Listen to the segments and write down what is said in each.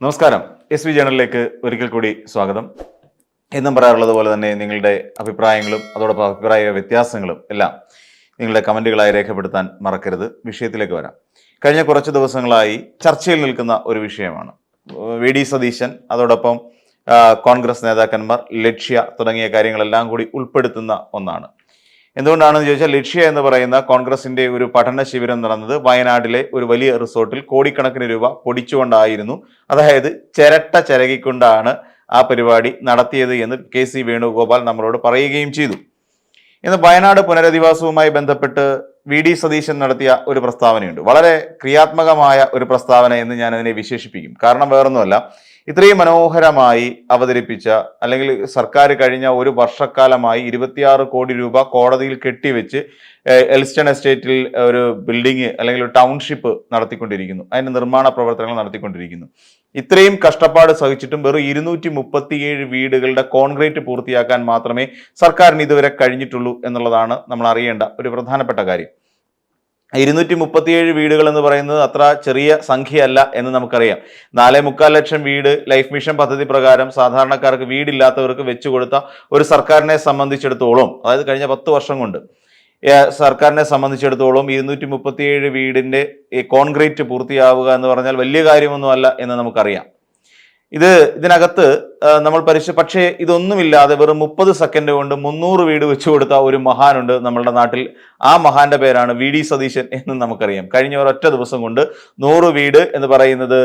നമസ്കാരം. S V ജേണലിലേക്ക് ഒരിക്കൽ കൂടി സ്വാഗതം. എന്നും പറയാറുള്ളത് പോലെ തന്നെ നിങ്ങളുടെ അഭിപ്രായങ്ങളും അതോടൊപ്പം അഭിപ്രായ വ്യത്യാസങ്ങളും എല്ലാം നിങ്ങളുടെ കമന്റുകളായി രേഖപ്പെടുത്താൻ മറക്കരുത്. വിഷയത്തിലേക്ക് വരാം. കഴിഞ്ഞ കുറച്ച് ദിവസങ്ങളായി ചർച്ചയിൽ നിൽക്കുന്ന ഒരു വിഷയമാണ് വി.ഡി. സതീശൻ, അതോടൊപ്പം കോൺഗ്രസ് നേതാക്കന്മാർ, ലക്ഷ്യ തുടങ്ങിയ കാര്യങ്ങളെല്ലാം കൂടി ഉൾപ്പെടുത്തുന്ന ഒന്നാണ്. എന്തുകൊണ്ടാണെന്ന് ചോദിച്ചാൽ, ലക്ഷ്യ എന്ന് പറയുന്ന കോൺഗ്രസിന്റെ ഒരു പഠന ശിബിരം നടന്നത് വയനാട്ടിലെ ഒരു വലിയ റിസോർട്ടിൽ കോടിക്കണക്കിന് രൂപ പൊടിച്ചുകൊണ്ടായിരുന്നു. അതായത് ചിരകിക്കൊണ്ടാണ് ആ പരിപാടി നടത്തിയത് എന്ന് കെ.സി. വേണുഗോപാൽ നമ്മളോട് പറയുകയും ചെയ്തു. ഇന്ന് വയനാട് പുനരധിവാസവുമായി ബന്ധപ്പെട്ട് വി.ഡി. സതീശൻ നടത്തിയ ഒരു പ്രസ്താവനയുണ്ട്. വളരെ ക്രിയാത്മകമായ ഒരു പ്രസ്താവന എന്ന് ഞാൻ അതിനെ വിശേഷിപ്പിക്കും. കാരണം വേറൊന്നുമല്ല, ഇത്രയും മനോഹരമായി അവതരിപ്പിച്ച, അല്ലെങ്കിൽ സർക്കാർ കഴിഞ്ഞ ഒരു വർഷക്കാലമായി 26 കോടി രൂപ കോടതിയിൽ കെട്ടിവെച്ച് എൽസ്റ്റൺ എസ്റ്റേറ്റിൽ ഒരു ബിൽഡിംഗ് അല്ലെങ്കിൽ ഒരു ടൗൺഷിപ്പ് നടത്തിക്കൊണ്ടിരിക്കുന്നു. അതിന്റെ നിർമ്മാണ പ്രവർത്തനങ്ങൾ നടത്തിക്കൊണ്ടിരിക്കുന്നു. ഇത്രയും കഷ്ടപ്പാട് സഹിച്ചിട്ടും വെറും 237 വീടുകളുടെ കോൺക്രീറ്റ് പൂർത്തിയാക്കാൻ മാത്രമേ സർക്കാരിന് ഇതുവരെ കഴിഞ്ഞിട്ടുള്ളൂ എന്നുള്ളതാണ് നമ്മൾ അറിയേണ്ട ഒരു പ്രധാനപ്പെട്ട കാര്യം. 237 വീടുകൾ എന്ന് പറയുന്നത് അത്ര ചെറിയ സംഖ്യയല്ല എന്ന് നമുക്കറിയാം. 4.25 ലക്ഷം വീട് ലൈഫ് മിഷൻ പദ്ധതി പ്രകാരം സാധാരണക്കാർക്ക് വീടില്ലാത്തവർക്ക് വെച്ചു കൊടുത്ത ഒരു സർക്കാരിനെ സംബന്ധിച്ചിടത്തോളം, അതായത് കഴിഞ്ഞ 10 വർഷം കൊണ്ട് സർക്കാരിനെ സംബന്ധിച്ചിടത്തോളം 237 വീടിന്റെ കോൺക്രീറ്റ് പൂർത്തിയാവുക എന്ന് പറഞ്ഞാൽ വലിയ കാര്യമൊന്നുമല്ല എന്ന് നമുക്കറിയാം. ഇതിനകത്ത് നമ്മൾ പക്ഷേ ഇതൊന്നുമില്ലാതെ വെറും 30 സെക്കൻഡ് കൊണ്ട് 300 വീട് വെച്ചു കൊടുത്ത ഒരു മഹാനുണ്ട് നമ്മളുടെ നാട്ടിൽ. ആ മഹാന്റെ പേരാണ് വി.ഡി. സതീശൻ എന്ന് നമുക്കറിയാം. കഴിഞ്ഞ ഒരൊറ്റ ദിവസം കൊണ്ട് 100 വീട് എന്ന് പറയുന്നത്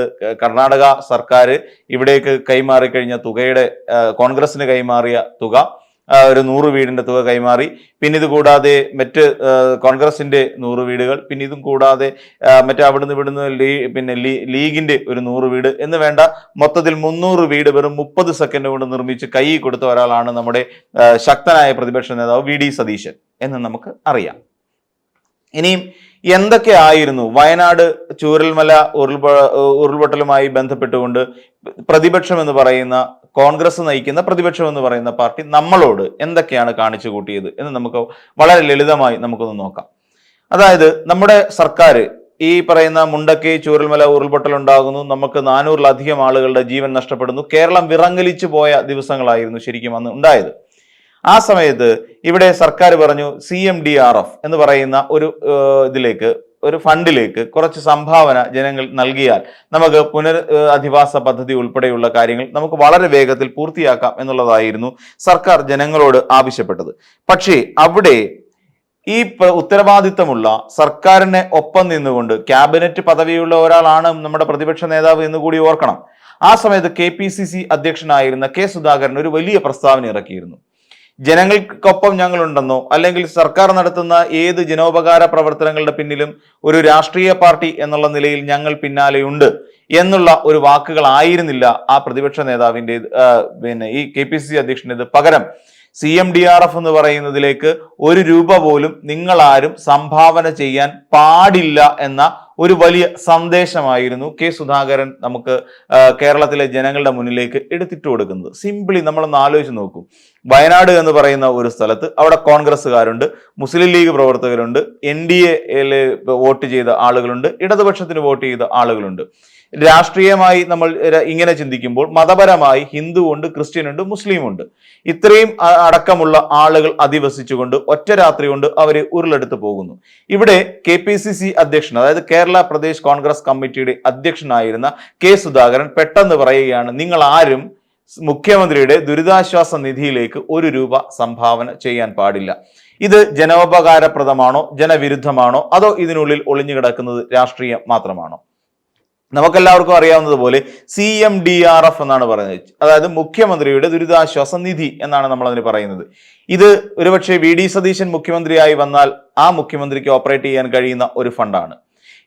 കർണാടക സർക്കാർ ഇവിടേക്ക് കൈമാറിക്കഴിഞ്ഞ തുകയുടെ, കോൺഗ്രസിന് കൈമാറിയ തുക, ഒരു 100 വീടിന്റെ തുക കൈമാറി. പിന്നെ ഇത് കൂടാതെ മറ്റ് കോൺഗ്രസിന്റെ 100 വീടുകൾ, പിന്നെ ഇതും കൂടാതെ മറ്റേ ഇവിടുന്ന് പിന്നെ ലീഗിന്റെ ഒരു 100 വീട് എന്ന് വേണ്ട മൊത്തത്തിൽ 300 വീട് വെറും 30 സെക്കൻഡ് കൊണ്ട് നിർമ്മിച്ച് കൈ കൊടുത്ത ഒരാളാണ് നമ്മുടെ ശക്തനായ പ്രതിപക്ഷ നേതാവ് വി.ഡി. സതീശൻ എന്ന് നമുക്ക് അറിയാം. ഇനിയും എന്തൊക്കെ ആയിരുന്നു വയനാട് ചൂരൽമല ഉരുൾപൊട്ടലുമായി ബന്ധപ്പെട്ടുകൊണ്ട് പ്രതിപക്ഷം എന്ന് പറയുന്ന, കോൺഗ്രസ് നയിക്കുന്ന പ്രതിപക്ഷം എന്ന് പറയുന്ന പാർട്ടി നമ്മളോട് എന്തൊക്കെയാണ് കാണിച്ചു കൂട്ടിയത് എന്ന് നമുക്ക് വളരെ ലളിതമായി നമുക്കൊന്ന് നോക്കാം. അതായത് നമ്മുടെ സർക്കാർ ഈ പറയുന്ന മുണ്ടക്കൈ ചൂരൽമല ഉരുൾപൊട്ടൽ ഉണ്ടാകുന്നു, നമുക്ക് 400-ലധികം ആളുകളുടെ ജീവൻ നഷ്ടപ്പെടുന്നു, കേരളം വിറങ്ങലിച്ചു പോയ ദിവസങ്ങളായിരുന്നു ശരിക്കും അന്ന് ഉണ്ടായത്. ആ സമയത്ത് ഇവിടെ സർക്കാർ പറഞ്ഞു CMDRF എന്ന് പറയുന്ന ഒരു ഒരു ഫണ്ടിലേക്ക് കുറച്ച് സംഭാവന ജനങ്ങൾ നൽകിയാൽ നമുക്ക് പുനരധിവാസ പദ്ധതി ഉൾപ്പെടെയുള്ള കാര്യങ്ങൾ നമുക്ക് വളരെ വേഗത്തിൽ പൂർത്തിയാക്കാം എന്നുള്ളതായിരുന്നു സർക്കാർ ജനങ്ങളോട് ആവശ്യപ്പെട്ടത്. പക്ഷേ അവിടെ ഈ ഉത്തരവാദിത്തമുള്ള സർക്കാരിനെ ഒപ്പം നിന്നുകൊണ്ട് ക്യാബിനറ്റ് പദവിയുള്ള ഒരാളാണ് നമ്മുടെ പ്രതിപക്ഷ നേതാവ് എന്ന് കൂടി ഓർക്കണം. ആ സമയത്ത് KPCC അധ്യക്ഷനായിരുന്ന കെ. സുധാകരൻ ഒരു വലിയ പ്രസ്താവന ഇറക്കിയിരുന്നു. ജനങ്ങൾക്കൊപ്പം ഞങ്ങളുണ്ടെന്നോ, അല്ലെങ്കിൽ സർക്കാർ നടത്തുന്ന ഏത് ജനോപകാര പ്രവർത്തനങ്ങളുടെ പിന്നിലും ഒരു രാഷ്ട്രീയ പാർട്ടി എന്നുള്ള നിലയിൽ ഞങ്ങൾ പിന്നാലെയുണ്ട് എന്നുള്ള ഒരു വാക്കുകളായിരുന്നില്ല ആ പ്രതിപക്ഷ നേതാവിൻ്റെ, പിന്നെ ഈ KPCC അധ്യക്ഷൻ്റെത്. പകരം CMDRF എന്ന് പറയുന്നതിലേക്ക് 1 രൂപ പോലും നിങ്ങളാരും സംഭാവന ചെയ്യാൻ പാടില്ല എന്ന ഒരു വലിയ സന്ദേശമായിരുന്നു കെ. സുധാകരൻ നമുക്ക് കേരളത്തിലെ ജനങ്ങളുടെ മുന്നിലേക്ക് എടുത്തിട്ട് കൊടുക്കുന്നത്. സിംപിളി നമ്മളൊന്ന് ആലോചിച്ച് നോക്കൂ. വയനാട് എന്ന് പറയുന്ന ഒരു സ്ഥലത്ത് അവിടെ കോൺഗ്രസ്സുകാരുണ്ട്, മുസ്ലിം ലീഗ് പ്രവർത്തകരുണ്ട്, NDA വോട്ട് ചെയ്ത ആളുകളുണ്ട്, ഇടതുപക്ഷത്തിന് വോട്ട് ചെയ്ത ആളുകളുണ്ട്. രാഷ്ട്രീയമായി നമ്മൾ ഇങ്ങനെ ചിന്തിക്കുമ്പോൾ മതപരമായി ഹിന്ദുവുണ്ട്, ക്രിസ്ത്യനുണ്ട്, മുസ്ലിമുണ്ട്. ഇത്രയും അടക്കമുള്ള ആളുകൾ അധിവസിച്ചുകൊണ്ട് ഒറ്റ രാത്രി കൊണ്ട് അവര് ഉരുളെടുത്ത് പോകുന്നു. ഇവിടെ KPCC അധ്യക്ഷൻ, അതായത് കേരള പ്രദേശ് കോൺഗ്രസ് കമ്മിറ്റിയുടെ അധ്യക്ഷനായിരുന്ന കെ. സുധാകരൻ പെട്ടെന്ന് പറയുകയാണ്, നിങ്ങൾ ആരും മുഖ്യമന്ത്രിയുടെ ദുരിതാശ്വാസ നിധിയിലേക്ക് 1 രൂപ സംഭാവന ചെയ്യാൻ പാടില്ല. ഇത് ജനോപകാരപ്രദമാണോ, ജനവിരുദ്ധമാണോ, അതോ ഇതിനുള്ളിൽ ഒളിഞ്ഞു കിടക്കുന്നത് രാഷ്ട്രീയം മാത്രമാണോ? നമുക്കെല്ലാവർക്കും അറിയാവുന്നതുപോലെ CMDRF എന്നാണ് പറയുന്നത്. അതായത് മുഖ്യമന്ത്രിയുടെ ദുരിതാശ്വാസ നിധി എന്നാണ് നമ്മൾ അതിന് പറയുന്നത്. ഇത് ഒരുപക്ഷെ വി.ഡി. സതീശൻ മുഖ്യമന്ത്രിയായി വന്നാൽ ആ മുഖ്യമന്ത്രിക്ക് ഓപ്പറേറ്റ് ചെയ്യാൻ കഴിയുന്ന ഒരു ഫണ്ടാണ്.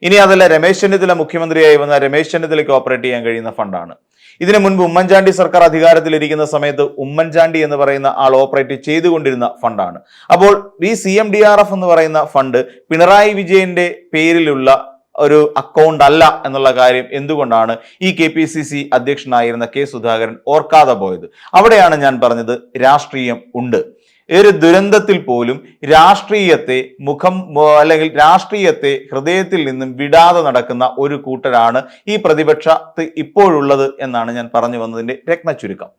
ഇനി അതല്ല, രമേശ് ചെന്നിത്തല മുഖ്യമന്ത്രിയായി വന്നാൽ രമേശ് ചെന്നിത്തലയ്ക്ക് ഓപ്പറേറ്റ് ചെയ്യാൻ കഴിയുന്ന ഫണ്ടാണ്. ഇതിനു മുൻപ് ഉമ്മൻചാണ്ടി സർക്കാർ അധികാരത്തിലിരിക്കുന്ന സമയത്ത് ഉമ്മൻചാണ്ടി എന്ന് പറയുന്ന ആൾ ഓപ്പറേറ്റ് ചെയ്തുകൊണ്ടിരുന്ന ഫണ്ടാണ്. അപ്പോൾ ഈ CMDRF എന്ന് പറയുന്ന ഫണ്ട് പിണറായി വിജയന്റെ പേരിലുള്ള ഒരു അക്കൗണ്ട് അല്ല എന്നുള്ള കാര്യം എന്തുകൊണ്ടാണ് ഈ KPCC അധ്യക്ഷനായിരുന്ന കെ. സുധാകരൻ ഓർക്കാതെ പോയത്? അവിടെയാണ് ഞാൻ പറഞ്ഞത് രാഷ്ട്രീയം ഉണ്ട്. ഒരു ദുരന്തത്തിൽ പോലും രാഷ്ട്രീയത്തെ അല്ലെങ്കിൽ രാഷ്ട്രീയത്തെ ഹൃദയത്തിൽ നിന്നും വിടാതെ നടക്കുന്ന ഒരു കൂട്ടരാണ് ഈ പ്രതിപക്ഷത്ത് ഇപ്പോഴുള്ളത് എന്നാണ് ഞാൻ പറഞ്ഞു വന്നതിന്റെ രത്നച്ചുരുക്കം.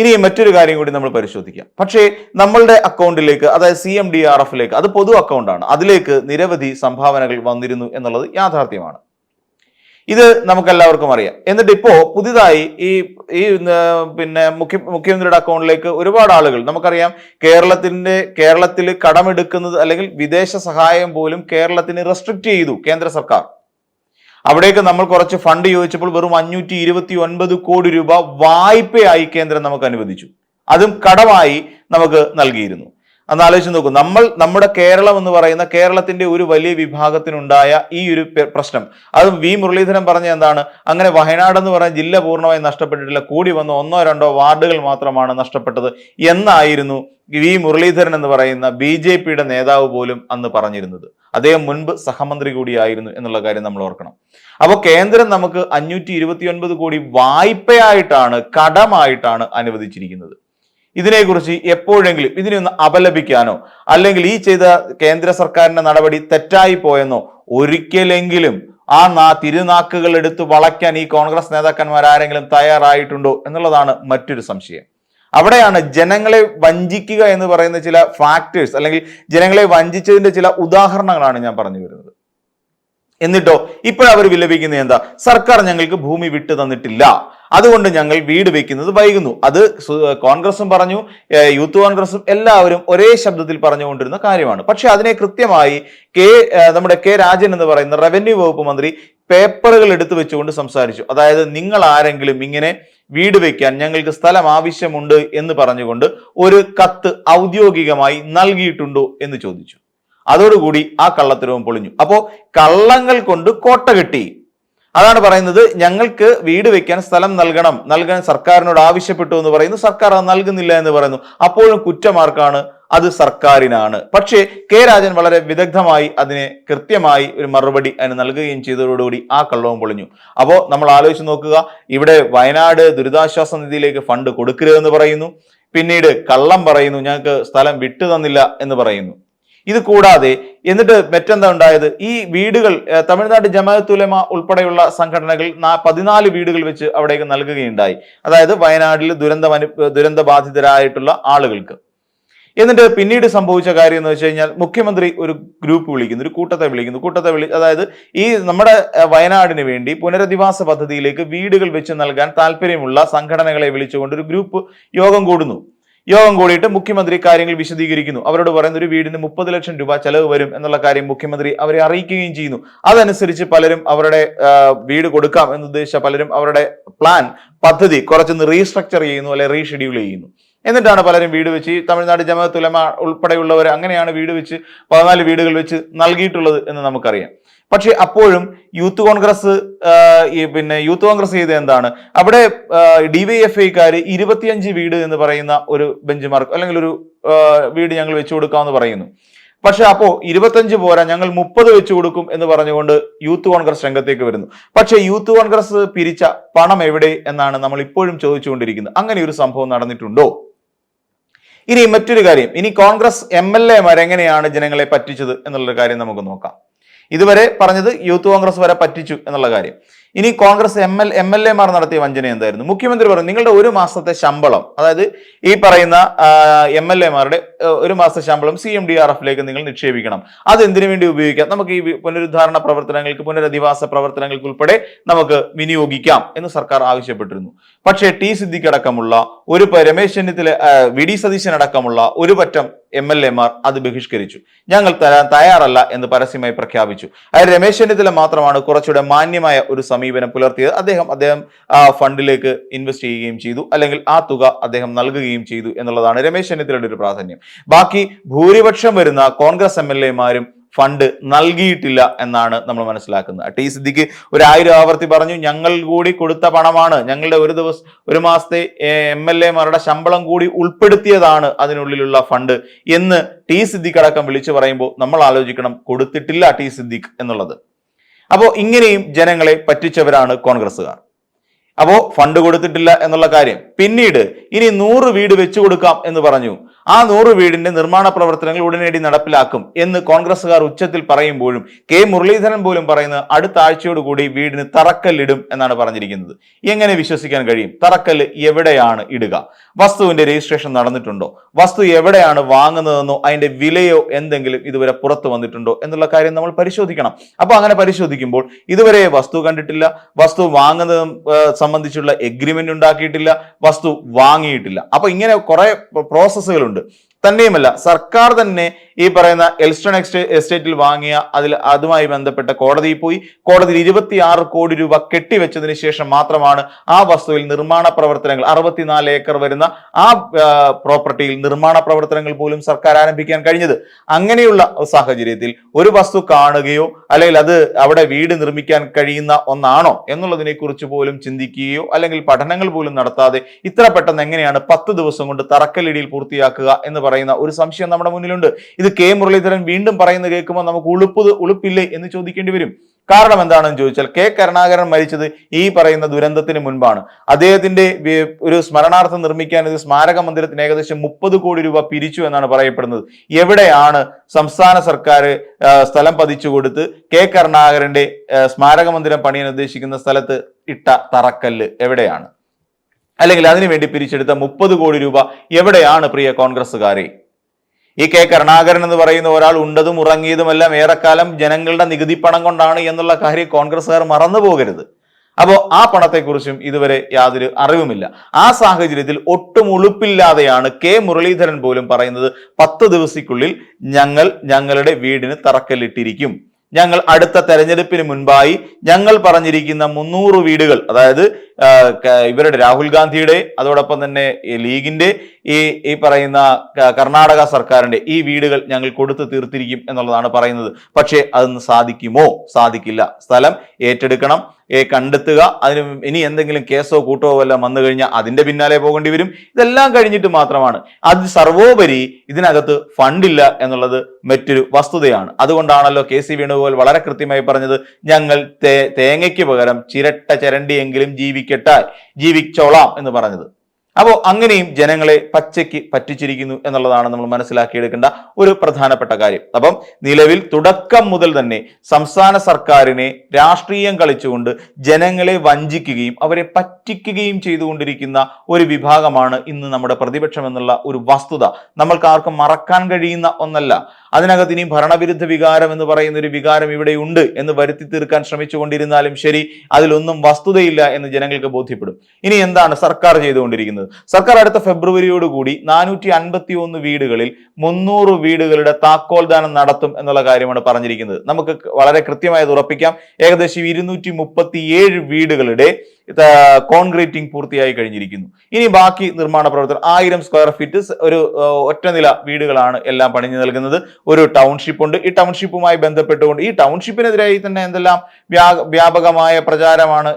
ഇനി മറ്റൊരു കാര്യം കൂടി നമ്മൾ പരിശോധിക്കാം. പക്ഷേ നമ്മളുടെ അക്കൗണ്ടിലേക്ക്, അതായത് CMDRFലേക്ക്, അത് പൊതു അക്കൗണ്ടാണ്, അതിലേക്ക് നിരവധി സംഭാവനകൾ വന്നിരുന്നു എന്നുള്ളത് യാഥാർത്ഥ്യമാണ്. ഇത് നമുക്കെല്ലാവർക്കും അറിയാം. എന്നിട്ട് ഇപ്പോ പുതിയതായി ഈ മുഖ്യമന്ത്രിയുടെ അക്കൗണ്ടിലേക്ക് ഒരുപാട് ആളുകൾ, നമുക്കറിയാം കേരളത്തിൽ കടമെടുക്കുന്നത് അല്ലെങ്കിൽ വിദേശ സഹായം പോലും കേരളത്തിന് റെസ്ട്രിക്ട് ചെയ്തു കേന്ദ്ര സർക്കാർ. അവിടേക്ക് നമ്മൾ കുറച്ച് ഫണ്ട് ചോദിച്ചപ്പോൾ വെറും 529 കോടി രൂപ വായ്പയായി കേന്ദ്രം നമുക്ക് അനുവദിച്ചു. അതും കടമായി നമുക്ക് നൽകിയിരുന്നു. അന്ന് ആലോചിച്ച് നോക്കൂ, നമ്മുടെ കേരളം എന്ന് പറയുന്ന കേരളത്തിന്റെ ഒരു വലിയ വിഭാഗത്തിനുണ്ടായ ഈ ഒരു പ്രശ്നം, അതും മുരളീധരൻ പറഞ്ഞ എന്താണ്, അങ്ങനെ വയനാട് എന്ന് പറയുന്ന ജില്ല പൂർണ്ണമായി നഷ്ടപ്പെട്ടിട്ടില്ല, കൂടി വന്ന 1-2 വാർഡുകൾ മാത്രമാണ് നഷ്ടപ്പെട്ടത് എന്നായിരുന്നു മുരളീധരൻ എന്ന് പറയുന്ന BJPയുടെ നേതാവ് പോലും അന്ന് പറഞ്ഞിരുന്നത്. അദ്ദേഹം മുൻപ് സഹമന്ത്രി കൂടിയായിരുന്നു എന്നുള്ള കാര്യം നമ്മൾ ഓർക്കണം. അപ്പോൾ കേന്ദ്രം നമുക്ക് 529 കോടി വായ്പയായിട്ടാണ്, കടമായിട്ടാണ് അനുവദിച്ചിരിക്കുന്നത്. ഇതിനെക്കുറിച്ച് എപ്പോഴെങ്കിലും ഇതിനെയൊന്ന് അപലപിക്കാനോ അല്ലെങ്കിൽ ഈ ചെയ്ത കേന്ദ്ര സർക്കാരിന്റെ നടപടി തെറ്റായി പോയെന്നോ ഒരിക്കലെങ്കിലും തിരുനാക്കുകൾ എടുത്ത് വളയ്ക്കാൻ ഈ കോൺഗ്രസ് നേതാക്കന്മാർ ആരെങ്കിലും തയ്യാറായിട്ടുണ്ടോ എന്നുള്ളതാണ് മറ്റൊരു സംശയം. അവിടെയാണ് ജനങ്ങളെ വഞ്ചിക്കുക എന്ന് പറയുന്ന ചില ഫാക്ടേഴ്സ്, അല്ലെങ്കിൽ ജനങ്ങളെ വഞ്ചിച്ചതിന്റെ ചില ഉദാഹരണങ്ങളാണ് ഞാൻ പറഞ്ഞു വരുന്നത്. എന്നിട്ടോ ഇപ്പോഴവർ വിലപിക്കുന്നത് എന്താ, സർക്കാർ ഞങ്ങൾക്ക് ഭൂമി വിട്ടു തന്നിട്ടില്ല, അതുകൊണ്ട് ഞങ്ങൾ വീട് വെക്കുന്നത് വൈകുന്നു. അത് കോൺഗ്രസും പറഞ്ഞു, യൂത്ത് കോൺഗ്രസും എല്ലാവരും ഒരേ ശബ്ദത്തിൽ പറഞ്ഞുകൊണ്ടിരുന്ന കാര്യമാണ്. പക്ഷെ അതിനെ കൃത്യമായി നമ്മുടെ കെ രാജൻ എന്ന് പറയുന്ന റവന്യൂ വകുപ്പ് മന്ത്രി പേപ്പറുകൾ എടുത്തു വെച്ചുകൊണ്ട് സംസാരിച്ചു. അതായത് നിങ്ങൾ ആരെങ്കിലും ഇങ്ങനെ വീട് വെക്കാൻ ഞങ്ങൾക്ക് സ്ഥലം ആവശ്യമുണ്ട് എന്ന് പറഞ്ഞുകൊണ്ട് ഒരു കത്ത് ഔദ്യോഗികമായി നൽകിയിട്ടുണ്ടോ എന്ന് ചോദിച്ചു. അതോടുകൂടി ആ കള്ളത്തരവും പൊളിഞ്ഞു. അപ്പോ കള്ളങ്ങൾ കൊണ്ട് കോട്ട കെട്ടി. അതാണ് പറയുന്നത്, ഞങ്ങൾക്ക് വീട് വെക്കാൻ സ്ഥലം നൽകാൻ സർക്കാരിനോട് ആവശ്യപ്പെട്ടു എന്ന് പറയുന്നു, സർക്കാർ അത് നൽകുന്നില്ല എന്ന് പറയുന്നു. അപ്പോഴും കുറ്റമാർക്കാണ്? അത് സർക്കാരിനാണ്. പക്ഷേ കെ രാജൻ വളരെ വിദഗ്ധമായി അതിനെ കൃത്യമായി ഒരു മറുപടി അതിന് നൽകുകയും ചെയ്തതോടുകൂടി ആ കള്ളവും പൊളിഞ്ഞു. അപ്പോൾ നമ്മൾ ആലോചിച്ച് നോക്കുക, ഇവിടെ വയനാട് ദുരിതാശ്വാസ നിധിയിലേക്ക് ഫണ്ട് കൊടുക്കരുതെന്ന് പറയുന്നു, പിന്നീട് കള്ളം പറയുന്നു, ഞങ്ങൾക്ക് സ്ഥലം വിട്ടു തന്നില്ല എന്ന് പറയുന്നു. ഇത് കൂടാതെ എന്നിട്ട് മറ്റെന്താ ഉണ്ടായത്, ഈ വീടുകൾ തമിഴ്നാട് ജമാഅത്ത് ഉലമ ഉൾപ്പെടെയുള്ള സംഘടനകൾ 14 വീടുകൾ വെച്ച് അവിടേക്ക് നൽകുകയുണ്ടായി. അതായത് വയനാട്ടിൽ ദുരന്ത ബാധിതരായിട്ടുള്ള ആളുകൾക്ക്. എന്നിട്ട് പിന്നീട് സംഭവിച്ച കാര്യം എന്ന് വെച്ച് കഴിഞ്ഞാൽ, മുഖ്യമന്ത്രി ഒരു ഗ്രൂപ്പ് വിളിക്കുന്നു, ഒരു കൂട്ടത്തെ വിളിക്കുന്നു. അതായത് ഈ നമ്മുടെ വയനാടിന് വേണ്ടി പുനരധിവാസ പദ്ധതിയിലേക്ക് വീടുകൾ വെച്ച് നൽകാൻ താല്പര്യമുള്ള സംഘടനകളെ വിളിച്ചുകൊണ്ട് ഒരു ഗ്രൂപ്പ് യോഗം കൂടുന്നു. യോഗം കൂടിയിട്ട് മുഖ്യമന്ത്രി കാര്യങ്ങൾ വിശദീകരിക്കുന്നു. അവരോട് പറയുന്ന ഒരു വീടിന് 30 ലക്ഷം രൂപ ചെലവ് വരും എന്നുള്ള കാര്യം മുഖ്യമന്ത്രി അവരെ അറിയിക്കുകയും ചെയ്യുന്നു. അതനുസരിച്ച് പലരും അവരുടെ വീട് കൊടുക്കാം എന്നുദ്ദേശിച്ച പലരും അവരുടെ പദ്ധതി കുറച്ചൊന്ന് റീസ്ട്രക്ചർ ചെയ്യുന്നു, അല്ലെ റീഷെഡ്യൂൾ ചെയ്യുന്നു. എന്നിട്ടാണ് പലരും വീട് വെച്ച്, തമിഴ്നാട് ജമാഅത്ത് ഉലമ ഉൾപ്പെടെയുള്ളവർ അങ്ങനെയാണ് വീട് വെച്ച് 14 വീടുകൾ വെച്ച് നൽകിയിട്ടുള്ളത് എന്ന് നമുക്കറിയാം. പക്ഷെ അപ്പോഴും യൂത്ത് കോൺഗ്രസ് ചെയ്ത് എന്താണ്, അവിടെ DYFIക്കാര് 25 വീട് എന്ന് പറയുന്ന ഒരു ബെഞ്ച് മാർക്ക് അല്ലെങ്കിൽ ഒരു വീട് ഞങ്ങൾ വെച്ചു കൊടുക്കാമെന്ന് പറയുന്നു. പക്ഷെ അപ്പോ 25 പോരാ, ഞങ്ങൾ 30 വെച്ചു കൊടുക്കും എന്ന് പറഞ്ഞുകൊണ്ട് യൂത്ത് കോൺഗ്രസ് രംഗത്തേക്ക് വരുന്നു. പക്ഷെ യൂത്ത് കോൺഗ്രസ് പിരിച്ച പണം എവിടെ എന്നാണ് നമ്മൾ ഇപ്പോഴും ചോദിച്ചുകൊണ്ടിരിക്കുന്നത്. അങ്ങനെ ഒരു സംഭവം നടന്നിട്ടുണ്ടോ? ഇനി മറ്റൊരു കാര്യം, ഇനി കോൺഗ്രസ് MLAമാർ എങ്ങനെയാണ് ജനങ്ങളെ പറ്റിച്ചത് എന്നുള്ളൊരു കാര്യം നമുക്ക് നോക്കാം. ഇതുവരെ പറഞ്ഞത് യൂത്ത് കോൺഗ്രസ് വരെ പറ്റിച്ചു എന്നുള്ള കാര്യം. ഇനി കോൺഗ്രസ് MLAമാർ നടത്തിയ വഞ്ചന എന്തായിരുന്നു? മുഖ്യമന്ത്രി പറഞ്ഞു, നിങ്ങളുടെ ഒരു മാസത്തെ ശമ്പളം, അതായത് ഈ പറയുന്ന MLAമാരുടെ ഒരു മാസത്തെ ശമ്പളം CMDRFലേക്ക് നിങ്ങൾ നിക്ഷേപിക്കണം. അത് എന്തിനു വേണ്ടി ഉപയോഗിക്കാം? നമുക്ക് ഈ പുനരുദ്ധാരണ പ്രവർത്തനങ്ങൾക്ക്, പുനരധിവാസ പ്രവർത്തനങ്ങൾക്ക് ഉൾപ്പെടെ നമുക്ക് വിനിയോഗിക്കാം എന്ന് സർക്കാർ ആവശ്യപ്പെട്ടിരുന്നു. പക്ഷേ സിദ്ദിഖ് അടക്കമുള്ള രമേശ് ചെന്നിത്തല, VD സതീശൻ അടക്കമുള്ള ഒരു പറ്റം MLAമാർ അത് ബഹിഷ്കരിച്ചു. ഞങ്ങൾ തരാൻ തയ്യാറല്ല എന്ന് പരസ്യമായി പ്രഖ്യാപിച്ചു. അതായത് രമേശ് ചെന്നിത്തല മാത്രമാണ് കുറച്ചുകൂടെ മാന്യമായ ഒരു സമീപനം പുലർത്തിയത്. അദ്ദേഹം ഫണ്ടിലേക്ക് ഇൻവെസ്റ്റ് ചെയ്യുകയും ചെയ്തു, അല്ലെങ്കിൽ ആ തുക അദ്ദേഹം നൽകുകയും ചെയ്തു എന്നുള്ളതാണ് രമേശ് ചെന്നിത്തലയുടെ ഒരു പ്രാധാന്യം. ബാക്കി ഭൂരിപക്ഷം വരുന്ന കോൺഗ്രസ് MLAമാരും ഫണ്ട് നൽകിയിട്ടില്ല എന്നാണ് നമ്മൾ മനസ്സിലാക്കുന്നത്. സിദ്ദിഖ് 1000 ആവർത്തി പറഞ്ഞു, ഞങ്ങൾ കൂടി കൊടുത്ത പണമാണ്, ഞങ്ങളുടെ ഒരു മാസത്തെ MLAമാരുടെ ശമ്പളം കൂടി ഉൾപ്പെടുത്തിയതാണ് അതിനുള്ളിലുള്ള ഫണ്ട് എന്ന് സിദ്ദിഖ് അടക്കം വിളിച്ചു പറയുമ്പോൾ നമ്മൾ ആലോചിക്കണം, കൊടുത്തിട്ടില്ല സിദ്ദിഖ് എന്നുള്ളത്. അപ്പോൾ ഇങ്ങനെയും ജനങ്ങളെ പറ്റിച്ചവരാണ് കോൺഗ്രസ്സുകാർ. അപ്പോ ഫണ്ട് കൊടുത്തിട്ടില്ല എന്നുള്ള കാര്യം. പിന്നീട് ഇനി 100 വീട് വെച്ചു കൊടുക്കാം എന്ന് പറഞ്ഞു. ആ 100 വീടിന്റെ നിർമ്മാണ പ്രവർത്തനങ്ങൾ ഉടനടി നടപ്പിലാക്കും എന്ന് കോൺഗ്രസുകാർ ഉച്ചത്തിൽ പറയുമ്പോഴും കെ മുരളീധരൻ പോലും പറയുന്നത് അടുത്ത ആഴ്ചയോടുകൂടി വീടിന് തറക്കല്ലിടും എന്നാണ് പറഞ്ഞിരിക്കുന്നത്. എങ്ങനെ വിശ്വസിക്കാൻ കഴിയും? തറക്കല്ല് എവിടെയാണ് ഇടുക? വസ്തുവിന്റെ രജിസ്ട്രേഷൻ നടന്നിട്ടുണ്ടോ? വസ്തു എവിടെയാണ് വാങ്ങുന്നതെന്നോ അതിന്റെ വിലയോ എന്തെങ്കിലും ഇതുവരെ പുറത്തു വന്നിട്ടുണ്ടോ എന്നുള്ള കാര്യം നമ്മൾ പരിശോധിക്കണം. അപ്പൊ അങ്ങനെ പരിശോധിക്കുമ്പോൾ ഇതുവരെ വസ്തു കണ്ടിട്ടില്ല, വസ്തു വാങ്ങുന്നത് സംബന്ധിച്ചുള്ള എഗ്രിമെന്റ് ഉണ്ടാക്കിയിട്ടില്ല, വസ്തു വാങ്ങിയിട്ടില്ല. അപ്പൊ ഇങ്ങനെ കുറെ പ്രോസസ്സുകളുണ്ട്. തന്നെയുമല്ല, സർക്കാർ തന്നെ ഈ പറയുന്ന എൽസ്റ്റൺ എസ്റ്റേറ്റിൽ വാങ്ങിയ അതുമായി ബന്ധപ്പെട്ട കോടതിയിൽ പോയി കോടതിയിൽ 26 കോടി രൂപ കെട്ടിവെച്ചതിന് ശേഷം മാത്രമാണ് ആ വസ്തുവിൽ നിർമ്മാണ പ്രവർത്തനങ്ങൾ 64 ഏക്കർ വരുന്ന ആ പ്രോപ്പർട്ടിയിൽ നിർമ്മാണ പ്രവർത്തനങ്ങൾ പോലും സർക്കാർ ആരംഭിക്കാൻ കഴിഞ്ഞത്. അങ്ങനെയുള്ള സാഹചര്യത്തിൽ ഒരു വസ്തു കാണുകയോ അല്ലെങ്കിൽ അത് അവിടെ വീട് നിർമ്മിക്കാൻ കഴിയുന്ന ഒന്നാണോ എന്നുള്ളതിനെ കുറിച്ച് പോലും ചിന്തിക്കുകയോ അല്ലെങ്കിൽ പഠനങ്ങൾ പോലും നടത്താതെ ഇത്ര പെട്ടെന്ന് എങ്ങനെയാണ് 10 ദിവസം കൊണ്ട് തറക്കല്ലിടിയിൽ പൂർത്തിയാക്കുക എന്ന് പറയുന്ന ഒരു സംശയം നമ്മുടെ മുന്നിലുണ്ട്. ഇത് കെ മുരളീധരൻ വീണ്ടും പറയുന്നത് കേൾക്കുമ്പോൾ നമുക്ക് ഉളുപ്പില്ലേ എന്ന് ചോദിക്കേണ്ടി വരും. കാരണം എന്താണെന്ന് ചോദിച്ചാൽ കെ കരുണാകരൻ മരിച്ചത് ഈ പറയുന്ന ദുരന്തത്തിന് മുൻപാണ്. അദ്ദേഹത്തിന്റെ ഒരു സ്മരണാർത്ഥം നിർമ്മിക്കാൻ ഇത് സ്മാരക മന്ദിരത്തിന് ഏകദേശം 30 കോടി രൂപ പിരിച്ചു എന്നാണ് പറയപ്പെടുന്നത്. എവിടെയാണ് സംസ്ഥാന സർക്കാർ സ്ഥലം പതിച്ചു കൊടുത്ത് കെ കരുണാകരന്റെ സ്മാരക മന്ദിരം പണിയാൻ ഉദ്ദേശിക്കുന്ന സ്ഥലത്ത് ഇട്ട തറക്കല്ല് എവിടെയാണ്? അല്ലെങ്കിൽ അതിനുവേണ്ടി പിരിച്ചെടുത്ത 30 കോടി രൂപ എവിടെയാണ് പ്രിയ കോൺഗ്രസ്സുകാരെ? ഈ കെ കരുണാകരൻ എന്ന് പറയുന്ന ഒരാൾ ഉണ്ടതും ഉറങ്ങിയതുമെല്ലാം ഏറെക്കാലം ജനങ്ങളുടെ നികുതി പണം കൊണ്ടാണ് എന്നുള്ള കാര്യം കോൺഗ്രസ്സുകാർ മറന്നു പോകരുത്. അപ്പോൾ ആ പണത്തെക്കുറിച്ചും ഇതുവരെ യാതൊരു അറിവുമില്ല. ആ സാഹചര്യത്തിൽ ഒട്ടും ഉളുപ്പില്ലാതെയാണ് കെ മുരളീധരൻ പോലും പറയുന്നത് 10 ദിവസത്തിനുള്ളിൽ ഞങ്ങളുടെ വീടിന് തറക്കല്ലിട്ടിരിക്കും. ഞങ്ങൾ അടുത്ത തെരഞ്ഞെടുപ്പിന് മുൻപായി ഞങ്ങൾ പറഞ്ഞിരിക്കുന്ന 300 വീടുകൾ, അതായത് ഇവരുടെ രാഹുൽ ഗാന്ധിയുടെ അതോടൊപ്പം തന്നെ ലീഗിന്റെ ഈ പറയുന്ന കർണാടക സർക്കാരിന്റെ ഈ വീടുകൾ ഞങ്ങൾ കൊടുത്തു തീർത്തിരിക്കും എന്നുള്ളതാണ് പറയുന്നത്. പക്ഷേ അതൊന്ന് സാധിക്കുമോ? സാധിക്കില്ല. സ്ഥലം ഏറ്റെടുക്കണം, കണ്ടെത്തുക, അതിന് ഇനി എന്തെങ്കിലും കേസോ കൂട്ടോ എല്ലാം വന്നു കഴിഞ്ഞാൽ അതിന്റെ പിന്നാലെ പോകേണ്ടി വരും. ഇതെല്ലാം കഴിഞ്ഞിട്ട് മാത്രമാണ്. അത് സർവോപരി ഇതിനകത്ത് ഫണ്ടില്ല എന്നുള്ളത് മറ്റൊരു വസ്തുതയാണ്. അതുകൊണ്ടാണല്ലോ കെ സി വേണുഗോപാൽ വളരെ കൃത്യമായി പറഞ്ഞത്, ഞങ്ങൾ തേങ്ങയ്ക്ക് പകരം ചിരട്ട ചരണ്ടിയെങ്കിലും ജീവിച്ചോളാം എന്ന് പറഞ്ഞത്. അപ്പോൾ അങ്ങനെയും ജനങ്ങളെ പച്ചയ്ക്ക് പറ്റിച്ചിരിക്കുന്നു എന്നുള്ളതാണ് നമ്മൾ മനസ്സിലാക്കിയെടുക്കേണ്ട ഒരു പ്രധാനപ്പെട്ട കാര്യം. അപ്പം നിലവിൽ തുടക്കം മുതൽ തന്നെ സംസ്ഥാന സർക്കാരിനെ രാഷ്ട്രീയം കളിച്ചുകൊണ്ട് ജനങ്ങളെ വഞ്ചിക്കുകയും അവരെ പറ്റിക്കുകയും ചെയ്തുകൊണ്ടിരിക്കുന്ന ഒരു വിഭാഗമാണ് ഇന്ന് നമ്മുടെ പ്രതിപക്ഷം എന്നുള്ള ഒരു വസ്തുത നമ്മൾക്ക് ആർക്കും മറക്കാൻ കഴിയുന്ന ഒന്നല്ല. അതിനകത്ത് ഇനി ഭരണവിരുദ്ധ വികാരം എന്ന് പറയുന്ന ഒരു വികാരം ഇവിടെ ഉണ്ട് എന്ന് വരുത്തി തീർക്കാൻ ശ്രമിച്ചുകൊണ്ടിരുന്നാലും ശരി, അതിലൊന്നും വസ്തുതയില്ല എന്ന് ജനങ്ങൾക്ക് ബോധ്യപ്പെടും. ഇനി എന്താണ് സർക്കാർ ചെയ്തുകൊണ്ടിരിക്കുന്നത്? സർക്കാർ അടുത്ത ഫെബ്രുവരിയോടുകൂടി 451 വീടുകളിൽ 300 വീടുകളുടെ താക്കോൽദാനം നടത്തും എന്നുള്ള കാര്യമാണ് പറഞ്ഞിരിക്കുന്നത്. നമുക്ക് വളരെ കൃത്യമായത് ഉറപ്പിക്കാം. ഏകദേശം 237 വീടുകളുടെ കോൺക്രീറ്റിംഗ് പൂർത്തിയായി കഴിഞ്ഞിരിക്കുന്നു. ഇനി ബാക്കി നിർമ്മാണ പ്രവർത്തനം 1000 സ്ക്വയർ ഫീറ്റ് ഒരു ഒറ്റനില വീടുകളാണ് എല്ലാം പണിഞ്ഞു നൽകുന്നത്. ഒരു ടൗൺഷിപ്പ് ഉണ്ട്. ഈ ടൗൺഷിപ്പുമായി ബന്ധപ്പെട്ടുകൊണ്ട് ഈ ടൗൺഷിപ്പിനെതിരായി തന്നെ എന്തെല്ലാം വ്യാപകമായ പ്രചാരമാണ്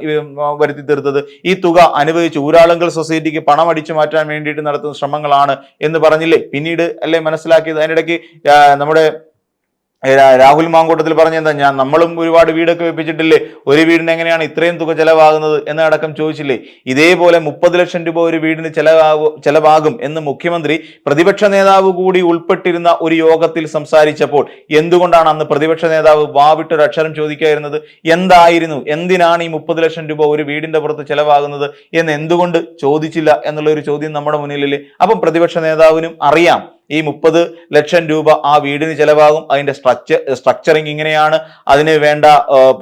വരുത്തി തീർത്തത്. ഈ തുക അനുവദിച്ച് ഊരാളുങ്കൽ സൊസൈറ്റിക്ക് പണം അടിച്ചു മാറ്റാൻ വേണ്ടിയിട്ട് നടത്തുന്ന ശ്രമങ്ങളാണ് എന്ന് പറഞ്ഞില്ലേ? പിന്നീട് അല്ലേ മനസ്സിലാക്കിയത്. അതിനിടയ്ക്ക് നമ്മുടെ രാഹുൽ മാങ്കൂട്ടത്തിൽ പറഞ്ഞെന്താ, നമ്മളും ഒരുപാട് വീടൊക്കെ വെപ്പിച്ചിട്ടില്ലേ, ഒരു വീടിന് എങ്ങനെയാണ് ഇത്രയും തുക ചെലവാകുന്നത് എന്നടക്കം ചോദിച്ചില്ലേ? ഇതേപോലെ 30 ലക്ഷം രൂപ ഒരു വീടിന് ചെലവാകും എന്ന് മുഖ്യമന്ത്രി പ്രതിപക്ഷ നേതാവ് കൂടി ഉൾപ്പെട്ടിരുന്ന ഒരു യോഗത്തിൽ സംസാരിച്ചപ്പോൾ എന്തുകൊണ്ടാണ് അന്ന് പ്രതിപക്ഷ നേതാവ് വാവിട്ടൊരു അക്ഷരം ചോദിക്കാതിരുന്നത്? എന്തായിരുന്നു, എന്തിനാണ് ഈ 30 ലക്ഷം രൂപ ഒരു വീടിന്റെ പുറത്ത് ചെലവാകുന്നത് എന്ന് എന്തുകൊണ്ട് ചോദിച്ചില്ല എന്നുള്ള ഒരു ചോദ്യം നമ്മുടെ മുന്നിലല്ലേ? അപ്പം പ്രതിപക്ഷ നേതാവിനും അറിയാം ഈ 30 ലക്ഷം രൂപ ആ വീടിന് ചെലവാകും. അതിന്റെ സ്ട്രക്ചറിങ് ഇങ്ങനെയാണ്. അതിന് വേണ്ട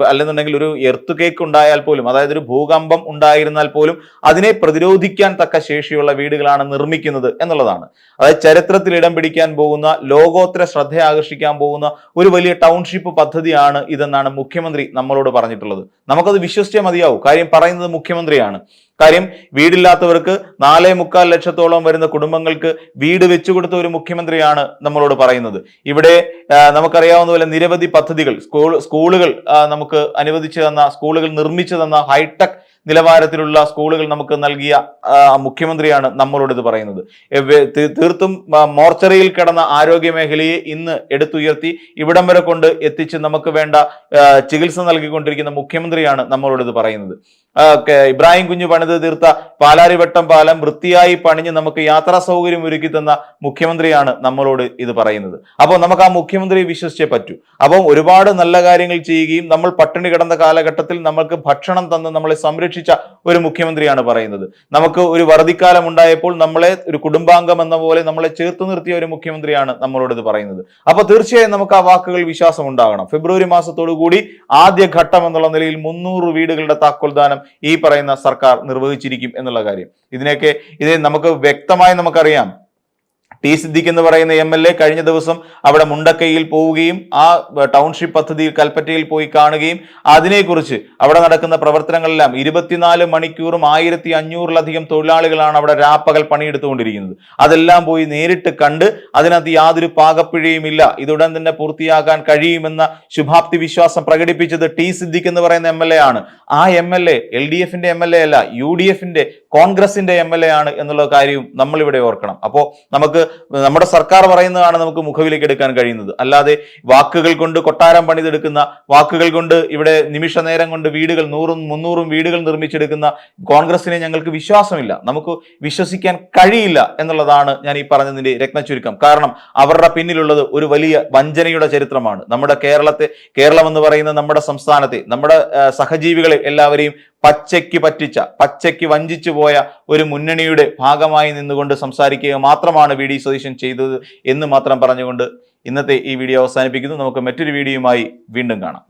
അല്ലെന്നുണ്ടെങ്കിൽ ഒരു എർത്ത് കേക്ക് ഉണ്ടായാൽ പോലും, അതായത് ഒരു ഭൂകമ്പം ഉണ്ടായിരുന്നാൽ പോലും അതിനെ പ്രതിരോധിക്കാൻ തക്ക ശേഷിയുള്ള വീടുകളാണ് നിർമ്മിക്കുന്നത് എന്നുള്ളതാണ്. അതായത് ചരിത്രത്തിൽ ഇടം പിടിക്കാൻ പോകുന്ന, ലോകോത്തര ശ്രദ്ധ ആകർഷിക്കാൻ പോകുന്ന ഒരു വലിയ ടൗൺഷിപ്പ് പദ്ധതിയാണ് ഇതെന്നാണ് മുഖ്യമന്ത്രി നമ്മളോട് പറഞ്ഞിട്ടുള്ളത്. നമുക്കത് വിശ്വസിച്ചേ മതിയാവും. കാര്യം പറയുന്നത് മുഖ്യമന്ത്രിയാണ്. കാര്യം വീടില്ലാത്തവർക്ക് 4.25 ലക്ഷത്തോളം വരുന്ന കുടുംബങ്ങൾക്ക് വീട് വെച്ചു കൊടുത്ത ഒരു മുഖ്യമന്ത്രിയാണ് നമ്മളോട് പറയുന്നത്. ഇവിടെ നമുക്കറിയാവുന്ന പോലെ നിരവധി പദ്ധതികൾ, സ്കൂളുകൾ നമുക്ക് അനുവദിച്ചു തന്ന, സ്കൂളുകൾ നിർമ്മിച്ചു തന്ന, ഹൈടെക് നിലവാരത്തിലുള്ള സ്കൂളുകൾ നമുക്ക് നൽകിയ മുഖ്യമന്ത്രിയാണ് നമ്മളോട് ഇത് പറയുന്നത്. തീർത്തും മോർച്ചറിയിൽ കിടന്ന ആരോഗ്യ മേഖലയെ ഇന്ന് എടുത്തുയർത്തി ഇവിടം വരെ കൊണ്ട് എത്തിച്ച് നമുക്ക് വേണ്ട ചികിത്സ നൽകിക്കൊണ്ടിരിക്കുന്ന മുഖ്യമന്ത്രിയാണ് നമ്മളോട് ഇത് പറയുന്നത്. ഇബ്രാഹിം കുഞ്ഞ് പണിത് തീർത്ത പാലാരിവട്ടം പാലം വൃത്തിയായി പണിഞ്ഞ് നമുക്ക് യാത്രാ സൗകര്യം ഒരുക്കി തന്ന മുഖ്യമന്ത്രിയാണ് നമ്മളോട് ഇത് പറയുന്നത്. അപ്പോൾ നമുക്ക് ആ മുഖ്യമന്ത്രിയെ വിശ്വസിച്ചേ പറ്റൂ. അപ്പം ഒരുപാട് നല്ല കാര്യങ്ങൾ ചെയ്യുകയും നമ്മൾ പട്ടിണി കിടന്ന കാലഘട്ടത്തിൽ നമ്മൾക്ക് ഭക്ഷണം തന്ന് നമ്മളെ സംരക്ഷിച്ച ഒരു മുഖ്യമന്ത്രിയാണ് പറയുന്നത്. നമുക്ക് ഒരു വറുതിക്കാലം ഉണ്ടായപ്പോൾ നമ്മളെ ഒരു കുടുംബാംഗം എന്ന പോലെ നമ്മളെ ചേർത്ത് നിർത്തിയ ഒരു മുഖ്യമന്ത്രിയാണ് നമ്മളോട് ഇത് പറയുന്നത്. അപ്പൊ തീർച്ചയായും നമുക്ക് ആ വാക്കുകൾ വിശ്വാസം ഉണ്ടാകണം. ഫെബ്രുവരി മാസത്തോടു കൂടി ആദ്യ ഘട്ടം എന്നുള്ള നിലയിൽ 300 വീടുകളുടെ താക്കോൽദാനം ഈ പറയുന്ന സർക്കാർ നിർവഹിച്ചിരിക്കും എന്നുള്ള കാര്യം ഇത് നമുക്ക് വ്യക്തമായി നമുക്കറിയാം. ടി സിദ്ദിഖ് എന്ന് പറയുന്ന MLA കഴിഞ്ഞ ദിവസം അവിടെ മുണ്ടക്കൈയിൽ പോവുകയും ആ ടൗൺഷിപ്പ് പദ്ധതി കൽപ്പറ്റയിൽ പോയി കാണുകയും അതിനെക്കുറിച്ച് അവിടെ നടക്കുന്ന പ്രവർത്തനങ്ങളെല്ലാം 24 മണിക്കൂറും 1500-ലധികം തൊഴിലാളികളാണ് അവിടെ രാപ്പകൽ പണിയെടുത്തുകൊണ്ടിരിക്കുന്നത്. അതെല്ലാം പോയി നേരിട്ട് കണ്ട് അതിനകത്ത് യാതൊരു പാകപ്പിഴയും ഇല്ല, ഇതുടൻ തന്നെ പൂർത്തിയാക്കാൻ കഴിയുമെന്ന ശുഭാപ്തി വിശ്വാസം പ്രകടിപ്പിച്ചത് ടി സിദ്ദിഖ് എന്ന് പറയുന്ന MLA ആണ്. ആ MLA LDF-ന്റെ MLA അല്ല, UDF-ന്റെ കോൺഗ്രസിന്റെ MLA ആണ് എന്നുള്ള കാര്യവും നമ്മൾ ഇവിടെ ഓർക്കണം. അപ്പോൾ നമുക്ക് നമ്മുടെ സർക്കാർ പറയുന്നതാണ് നമുക്ക് മുഖവിലേക്ക് എടുക്കാൻ കഴിയുന്നത്. അല്ലാതെ വാക്കുകൾ കൊണ്ട് കൊട്ടാരം പണിതെടുക്കുന്ന, വാക്കുകൾ കൊണ്ട് ഇവിടെ നിമിഷ നേരം കൊണ്ട് വീടുകൾ 100-300 വീടുകൾ നിർമ്മിച്ചെടുക്കുന്ന കോൺഗ്രസിനെ ഞങ്ങൾക്ക് വിശ്വാസമില്ല, നമുക്ക് വിശ്വസിക്കാൻ കഴിയില്ല എന്നുള്ളതാണ് ഞാൻ ഈ പറഞ്ഞതിന്റെ രത്നചുരുക്കം. കാരണം അവരുടെ പിന്നിലുള്ളത് ഒരു വലിയ വഞ്ചനയുടെ ചരിത്രമാണ്. നമ്മുടെ കേരളം എന്ന് പറയുന്ന നമ്മുടെ സംസ്ഥാനത്തെ, നമ്മുടെ സഹജീവികളെ എല്ലാവരെയും പച്ചയ്ക്ക് വഞ്ചിച്ചു പോയ ഒരു മുന്നണിയുടെ ഭാഗമായി നിന്നുകൊണ്ട് സംസാരിക്കുക മാത്രമാണ് VD സതീശൻ ചെയ്തത് എന്ന് മാത്രം പറഞ്ഞുകൊണ്ട് ഇന്നത്തെ ഈ വീഡിയോ അവസാനിപ്പിക്കുന്നു. നമുക്ക് മറ്റൊരു വീഡിയോയുമായി വീണ്ടും കാണാം.